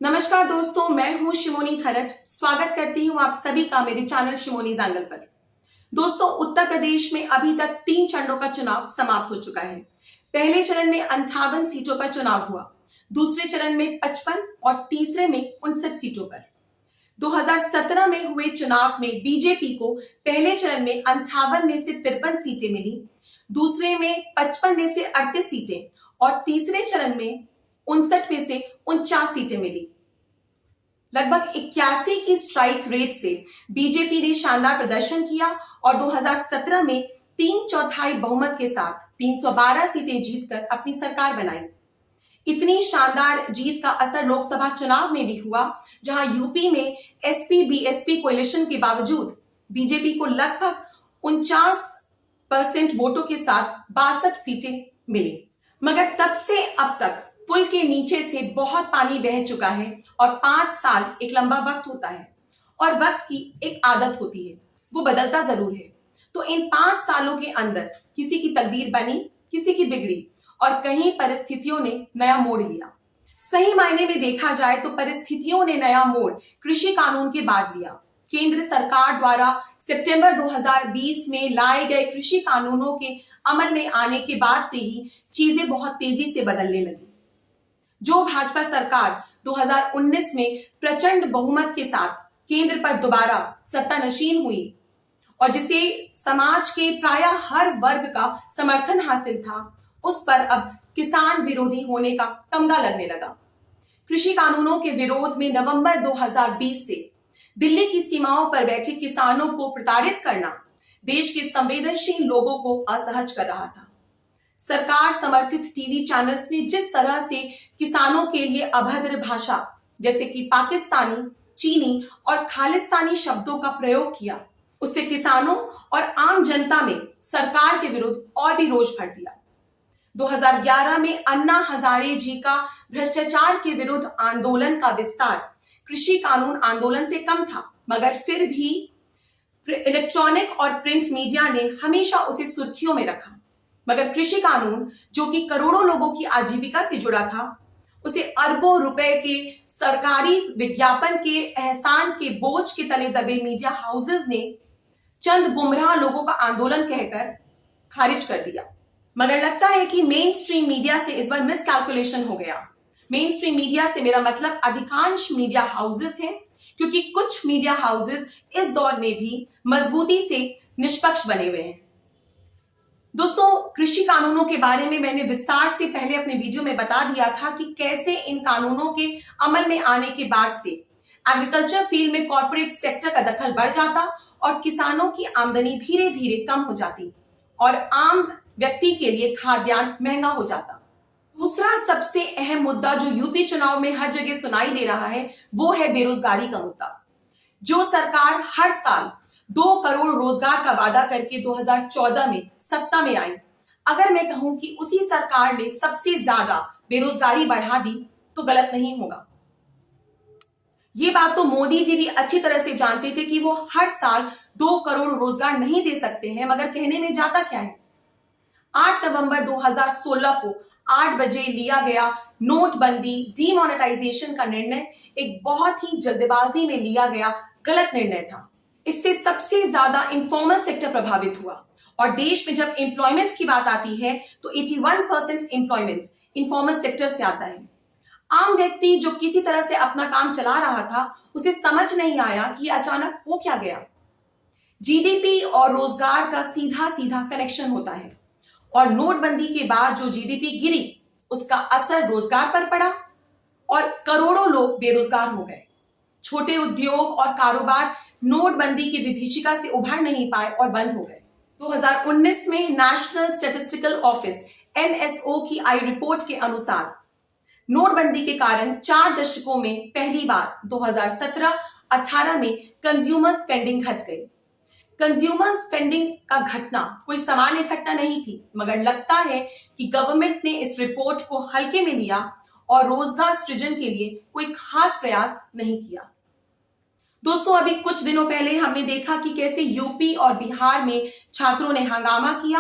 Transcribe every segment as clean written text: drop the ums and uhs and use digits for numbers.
नमस्कार दोस्तों, मैं हूं शिमोनी खरट। स्वागत करती हूं आप सभी का मेरे चैनल शिमोनी जंगल पर। दोस्तों, उत्तर प्रदेश में अभी तक 3 चरणों का चुनाव समाप्त हो चुका है। पहले चरण में 58 सीटों पर चुनाव हुआ, दूसरे चरण में 55 और तीसरे में 59 सीटों पर। 2017 में हुए चुनाव में बीजेपी को पहले चरण में 58 में से 53 सीटें मिली, दूसरे में 55 में से 38 सीटें और तीसरे चरण में 59 में से 49 सीटें मिली। लगभग 81 की स्ट्राइक रेट से बीजेपी ने शानदार प्रदर्शन किया और 2017 में 3/4 बहुमत के साथ 312 सीटें जीतकर अपनी सरकार बनाई। इतनी शानदार जीत का असर लोकसभा चुनाव में भी हुआ, जहां यूपी में एसपी बीएसपी कोalition के बावजूद बीजेपी को लगभग 49% वोटों के साथ 62 सीटें मिली। मगर तब से अब तक पुल के नीचे से बहुत पानी बह चुका है और 5 साल एक लंबा वक्त होता है और वक्त की एक आदत होती है, वो बदलता जरूर है। तो इन 5 सालों के अंदर किसी की तकदीर बनी, किसी की बिगड़ी और कहीं परिस्थितियों ने नया मोड़ लिया। सही मायने में देखा जाए तो परिस्थितियों ने नया मोड़ कृषि कानून के बाद लिया। केंद्र सरकार द्वारा सितंबर 2020 में लाए गए कृषि कानूनों के अमल में आने के बाद से ही चीजें बहुत तेजी से बदलने लगी। जो भाजपा सरकार 2019 में प्रचंड बहुमत के साथ केंद्र पर दोबारा सत्तानशीन हुई और जिसे समाज के प्रायः हर वर्ग का समर्थन हासिल था, उस पर अब किसान विरोधी होने का तमगा लगने लगा। कृषि कानूनों के विरोध में नवंबर 2020 से दिल्ली की सीमाओं पर बैठे किसानों को प्रताड़ित करना देश के संवेदनशील लोगों को असहज कर रहा था। सरकार समर्थित टीवी चैनल्स ने जिस तरह से किसानों के लिए अभद्र भाषा जैसे कि पाकिस्तानी, चीनी और खालिस्तानी शब्दों का प्रयोग किया, उससे किसानों और आम जनता में सरकार के विरुद्ध और भी रोष भर दिया। 2011 में अन्ना हजारे जी का भ्रष्टाचार के विरुद्ध आंदोलन का विस्तार कृषि कानून आंदोलन से कम था, मगर फिर भी इलेक्ट्रॉनिक और प्रिंट मीडिया ने हमेशा उसे सुर्खियों में रखा। मगर कृषि कानून, जो कि करोड़ों लोगों की आजीविका से जुड़ा था, उसे अरबों रुपए के सरकारी विज्ञापन के एहसान के बोझ के तले दबे मीडिया हाउसेस ने चंद गुमराह लोगों का आंदोलन कहकर खारिज कर दिया। मगर लगता है कि मेन स्ट्रीम मीडिया से इस बार मिस कैलकुलेशन हो गया। मेन स्ट्रीम मीडिया से मेरा मतलब अधिकांश मीडिया हाउसेस हैं, क्योंकि कुछ मीडिया हाउसेस इस दौर में भी मजबूती से निष्पक्ष बने हुए हैं। दोस्तों, कृषि कानूनों के बारे में मैंने विस्तार से पहले अपने वीडियो में बता दिया था कि कैसे इन कानूनों के अमल में आने के बाद से एग्रीकल्चर फील्ड में कॉर्पोरेट सेक्टर का दखल बढ़ जाता और किसानों की आमदनी धीरे धीरे कम हो जाती और आम व्यक्ति के लिए खाद्यान्न महंगा हो जाता। दूसरा सबसे अहम मुद्दा जो यूपी चुनाव में हर जगह सुनाई दे रहा है, वो है बेरोजगारी का मुद्दा। जो सरकार हर साल 2 करोड़ रोजगार का वादा करके 2014 में सत्ता में आई, अगर मैं कहूं कि उसी सरकार ने सबसे ज्यादा बेरोजगारी बढ़ा दी तो गलत नहीं होगा। ये बात तो मोदी जी भी अच्छी तरह से जानते थे कि वो हर साल 2 करोड़ रोजगार नहीं दे सकते हैं, मगर कहने में जाता क्या है। 8 नवंबर 2016 को 8 बजे लिया गया नोटबंदी डीमोनेटाइजेशन का निर्णय एक बहुत ही जल्दबाजी में लिया गया गलत निर्णय था। इससे सबसे ज्यादा इनफॉर्मल सेक्टर प्रभावित हुआ और देश में जब एम्प्लॉयमेंट की बात आती है तो 81% एम्प्लॉयमेंट इनफॉर्मल सेक्टर से आता है। आम व्यक्ति जो किसी तरह से अपना काम चला रहा था, उसे समझ नहीं आया कि अचानक हो क्या गया। जीडीपी और रोजगार का सीधा सीधा कनेक्शन होता है और नोटबंदी के बाद जो जीडीपी गिरी, उसका असर रोजगार पर पड़ा और करोड़ों लोग बेरोजगार हो गए। छोटे उद्योग और कारोबार नोटबंदी की विभीषिका से उभर नहीं पाए और बंद हो गए। 2019 में नेशनल स्टैटिस्टिकल ऑफिस एनएसओ की आई रिपोर्ट के अनुसार नोटबंदी के कारण 4 दशकों में पहली बार 2017-18 में कंज्यूमर स्पेंडिंग घट गई। कंज्यूमर स्पेंडिंग का घटना कोई सामान्य घटना नहीं थी, मगर लगता है कि गवर्नमेंट ने इस रिपोर्ट को हल्के में लिया और रोजगार सृजन के लिए कोई खास प्रयास नहीं किया। दोस्तों, अभी कुछ दिनों पहले हमने देखा कि कैसे यूपी और बिहार में छात्रों ने हंगामा किया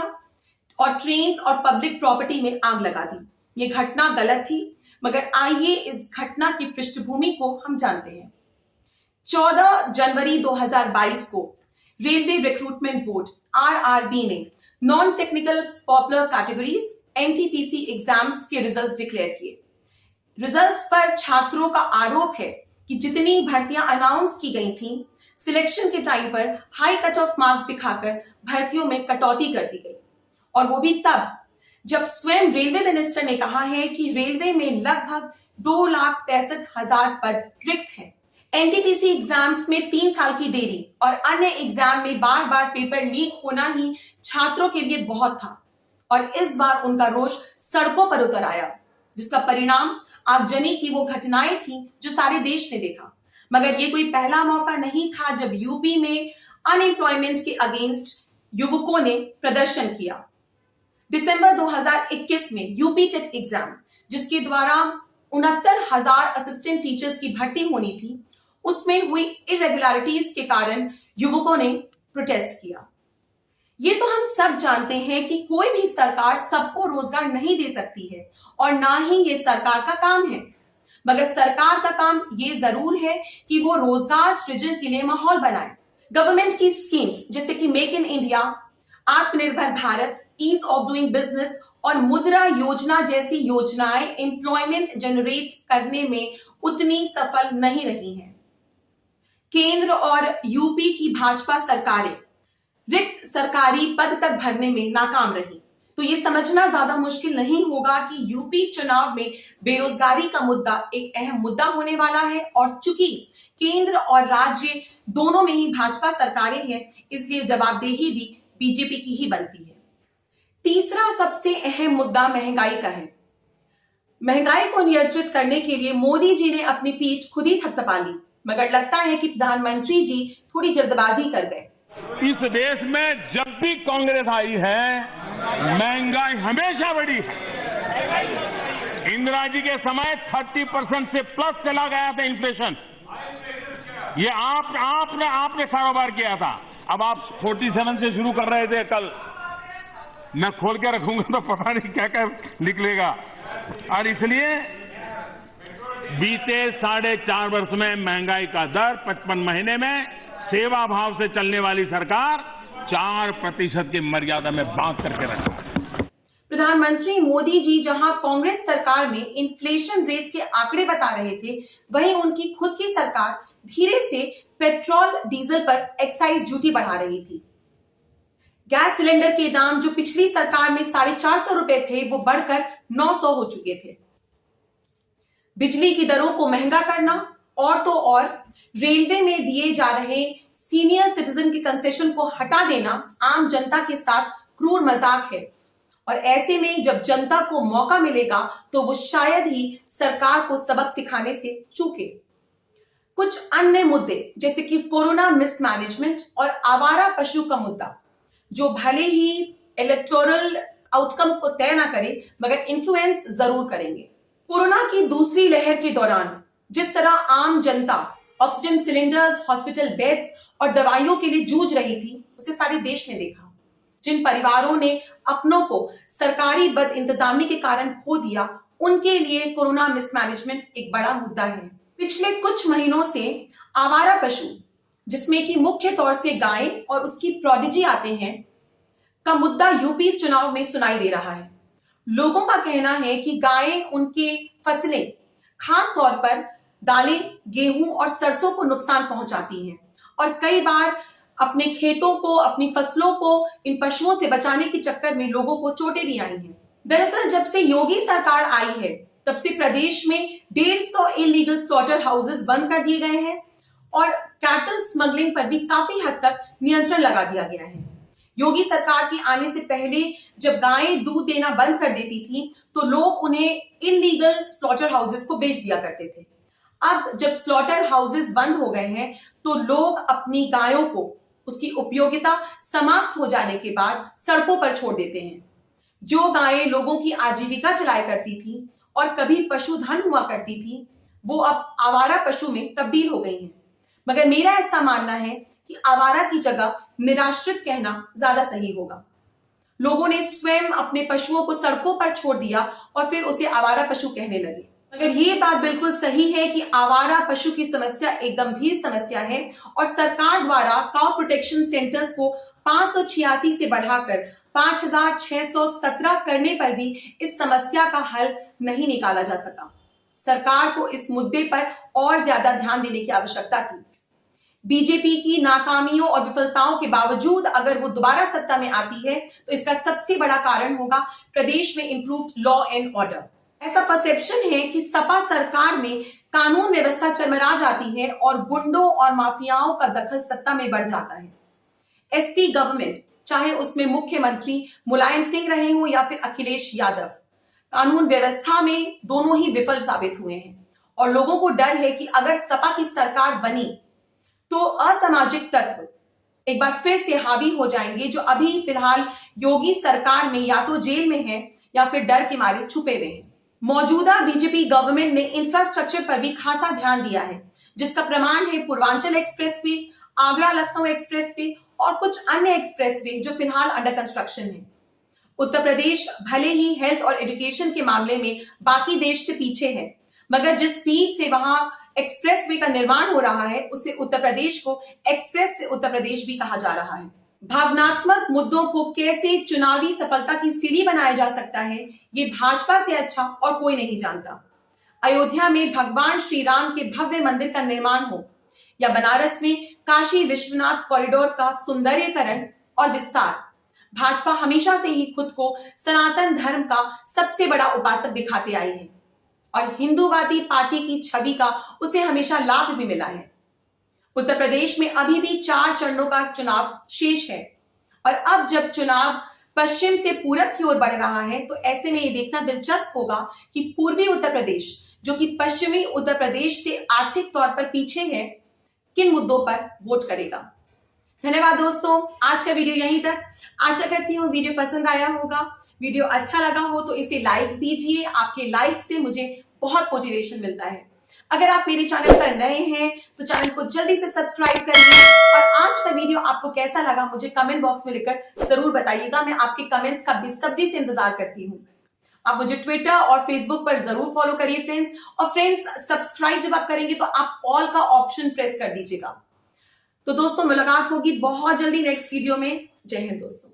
और ट्रेन्स और पब्लिक प्रॉपर्टी में आग लगा दी। ये घटना गलत थी, मगर आइए इस घटना की पृष्ठभूमि को हम जानते हैं। 14 जनवरी 2022 को रेलवे रिक्रूटमेंट बोर्ड आरआरबी ने non technical popular categories NTPC exams के रिजल्ट्स डिक्लेयर किए। रिजल्ट्स पर छात्रों का आरोप है कि जितनी भर्तियां अनाउंस की गई थी, सिलेक्शन के टाइम पर हाई कट ऑफ मार्क्स दिखाकर भर्तियों में कटौती कर दी गई, और वो भी तब जब स्वयं रेलवे मिनिस्टर ने कहा है कि रेलवे में लगभग 2,65,000 पद रिक्त हैं। एनटीपीसी एग्जाम्स में 3 साल की देरी और अन्य एग्जाम में बार बार पेपर लीक होना ही छात्रों के लिए बहुत था, और इस बार उनका रोष सड़कों पर उतर आया, जिसका परिणाम आगजनी की वो घटनाएं थी जो सारे देश ने देखा। मगर ये कोई पहला मौका नहीं था जब यूपी में अनएम्प्लॉयमेंट के अगेंस्ट युवकों ने प्रदर्शन किया। दिसंबर 2021 में यूपी टेट एग्जाम, जिसके द्वारा 69,000 असिस्टेंट टीचर्स की भर्ती होनी थी, उसमें हुई इरेगुलरिटीज के कारण युवकों ने प्रोटेस्ट किया। ये तो हम सब जानते हैं कि कोई भी सरकार सबको रोजगार नहीं दे सकती है, और ना ही ये सरकार का काम है। मगर सरकार का काम ये जरूर है कि वो रोजगार सृजन के लिए माहौल बनाए। गवर्नमेंट की स्कीम्स जैसे कि make in India, Atmanirbhar Bharat, ease of doing business और मुद्रा योजना जैसी योजनाएं एम्प्लॉयमेंट जनरेट करने में उतनी सफल नहीं रही हैं। केंद्र और यूपी की भाजपा सरकारें रिक्त सरकारी पद तक भरने में नाकाम रही। तो ये समझना ज्यादा मुश्किल नहीं होगा कि यूपी चुनाव में बेरोजगारी का मुद्दा एक अहम मुद्दा होने वाला है, और चूंकि केंद्र और राज्य दोनों में ही भाजपा सरकारें हैं, इसलिए जवाबदेही भी बीजेपी की ही बनती है। तीसरा सबसे अहम मुद्दा महंगाई का है। महंगाई को नियंत्रित करने के लिए मोदी जी ने अपनी पीठ खुद ही थपथपा ली, मगर लगता है कि प्रधानमंत्री जी थोड़ी जल्दबाजी कर गए। इस देश में जब भी कांग्रेस आई है, महंगाई हमेशा बढ़ी है। इंदिरा जी के समय 30% से प्लस चला गया था इन्फ्लेशन। ये आपने कारोबार किया था। अब आप 47 से शुरू कर रहे थे। कल मैं खोल के रखूंगा तो पता नहीं क्या क्या निकलेगा। और इसलिए बीते 4.5 वर्ष में महंगाई का दर 55 महीने में सेवा भाव से चलने वाली सरकार 4% की मर्यादा में बांध करके रखा। प्रधानमंत्री मोदी जी जहां कांग्रेस सरकार में इन्फ्लेशन रेट्स के आंकड़े बता रहे थे, वहीं उनकी खुद की सरकार धीरे से पेट्रोल डीजल पर एक्साइज ड्यूटी बढ़ा रही थी। गैस सिलेंडर के दाम जो पिछली सरकार में 450 रुपए थे, वो बढ़कर 900 हो चुके थे। बिजली की दरों को महंगा करना और तो और रेलवे में दिए जा रहे सीनियर सिटीजन के कंसेशन को हटा देना आम जनता के साथ क्रूर मजाक है, और ऐसे में जब जनता को मौका मिलेगा तो वो शायद ही सरकार को सबक सिखाने से चूके। कुछ अन्य मुद्दे जैसे कि कोरोना मिसमैनेजमेंट और आवारा पशु का मुद्दा, जो भले ही इलेक्टोरल आउटकम को तय ना करे, मगर इन्फ्लुएंस जरूर करेंगे। कोरोना की दूसरी लहर के दौरान जिस तरह आम जनता ऑक्सीजन सिलेंडर्स, हॉस्पिटल बेड्स और दवाइयों के लिए जूझ रही थी, उसे सारे देश ने देखा। जिन परिवारों ने अपनों को सरकारी बद इंतजामी के कारण खो दिया, उनके लिए कोरोना मिसमैनेजमेंट एक बड़ा मुद्दा है। पिछले कुछ महीनों से आवारा पशु, जिसमें कि मुख्य तौर से गाय और उसकी प्रोडिजी आते हैं, का मुद्दा यूपी चुनाव में सुनाई दे रहा है। लोगों का कहना है कि गायें उनके फसलें, खास तौर पर दालें, गेहूं और सरसों को नुकसान पहुंचाती हैं, और कई बार अपने खेतों को, अपनी फसलों को इन पशुओं से बचाने के चक्कर में लोगों को चोटें भी आई हैं। दरअसल जब से योगी सरकार आई है, तब से प्रदेश में 150 इलीगल स्लॉटर हाउसेस बंद कर दिए गए हैं, और कैटल स्मगलिंग पर भी काफी हद तक नियंत्रण लगा दिया गया है। योगी सरकार के आने से पहले जब गायें दूध देना बंद कर देती थी, तो लोग उन्हें इलीगल स्लॉटर हाउसेस को बेच दिया करते थे। अब जब स्लॉटर हाउसेस बंद हो गए हैं, तो लोग अपनी गायों को उसकी उपयोगिता समाप्त हो जाने के बाद सड़कों पर छोड़ देते हैं। जो गायें लोगों की आजीविका चलाया करती थी और कभी पशुधन हुआ करती थी, वो अब आवारा पशु में तब्दील हो गई हैं। मगर मेरा ऐसा मानना है कि आवारा की जगह निराश्रित कहना ज्यादा सही होगा। लोगों ने स्वयं अपने पशुओं को सड़कों पर छोड़ दिया और फिर उसे आवारा पशु कहने लगे। मगर ये बात बिल्कुल सही है कि आवारा पशु की समस्या एक गंभीर समस्या है और सरकार द्वारा काउ प्रोटेक्शन सेंटर्स को 586 से बढ़ाकर 5617 करने पर भी इस समस्या का हल नहीं निकाला जा सका। सरकार को इस मुद्दे पर और ज्यादा ध्यान देने की आवश्यकता थी। बीजेपी की नाकामियों और विफलताओं के बावजूद अगर वो दोबारा सत्ता में आती है तो इसका सबसे बड़ा कारण होगा प्रदेश में इंप्रूव्ड लॉ एंड ऑर्डर। ऐसा परसेप्शन है कि सपा सरकार में कानून व्यवस्था चरमरा जाती है और गुंडों और माफियाओं का दखल सत्ता में बढ़ जाता है। एसपी गवर्नमेंट, चाहे उसमें मुख्यमंत्री मुलायम सिंह रहे हो या फिर अखिलेश यादव, कानून व्यवस्था में दोनों ही विफल साबित हुए हैं और लोगों को डर है कि अगर सपा की सरकार बनी तो असामाजिक तत्व एक बार फिर से हावी हो जाएंगे, जो अभी फिलहाल योगी सरकार में या तो जेल में है या फिर डर के मारे छुपे हुए हैं। मौजूदा बीजेपी गवर्नमेंट ने इंफ्रास्ट्रक्चर पर भी खासा ध्यान दिया है, जिसका प्रमाण है पूर्वांचल एक्सप्रेसवे, आगरा लखनऊ एक्सप्रेसवे और कुछ अन्य एक्सप्रेसवे जो फिलहाल अंडर कंस्ट्रक्शन है। उत्तर प्रदेश भले ही हेल्थ और एजुकेशन के मामले में बाकी देश से पीछे है, मगर जिस स्पीड से वहां एक्सप्रेसवे का निर्माण हो रहा है उससे उत्तर प्रदेश को एक्सप्रेस से उत्तर प्रदेश भी कहा जा रहा है। भावनात्मक मुद्दों को कैसे चुनावी सफलता की सीढ़ी बनाया जा सकता है, ये भाजपा से अच्छा और कोई नहीं जानता। अयोध्या में भगवान श्री राम के भव्य मंदिर का निर्माण हो या बनारस में काशी विश्वनाथ कॉरिडोर का सुंदरीकरण और विस्तार, भाजपा हमेशा से ही खुद को सनातन धर्म का सबसे बड़ा उपासक दिखाते आई है और हिंदूवादी पार्टी की छवि का उसे हमेशा लाभ भी मिला है। उत्तर प्रदेश में अभी भी 4 चरणों का चुनाव शेष है और अब जब चुनाव पश्चिम से पूरब की ओर बढ़ रहा है तो ऐसे में ये देखना दिलचस्प होगा कि पूर्वी उत्तर प्रदेश, जो कि पश्चिमी उत्तर प्रदेश से आर्थिक तौर पर पीछे है, किन मुद्दों पर वोट करेगा। धन्यवाद दोस्तों, आज का वीडियो यहीं तक। आशा करती हूँ वीडियो पसंद आया होगा। वीडियो अच्छा लगा हो तो इसे लाइक दीजिए, आपके लाइक से मुझे बहुत मोटिवेशन मिलता है। अगर आप मेरे चैनल पर नए हैं तो चैनल को जल्दी से सब्सक्राइब करिए और आज का वीडियो आपको कैसा लगा मुझे कमेंट बॉक्स में लिखकर जरूर बताइएगा। मैं आपके कमेंट्स का बेसब्री से इंतजार करती हूँ। आप मुझे ट्विटर और फेसबुक पर जरूर फॉलो करिए फ्रेंड्स, और फ्रेंड्स सब्सक्राइब जब आप करेंगे तो आप ऑल का ऑप्शन प्रेस कर दीजिएगा। तो दोस्तों मुलाकात होगी बहुत जल्दी नेक्स्ट वीडियो में। जय हिंद दोस्तों।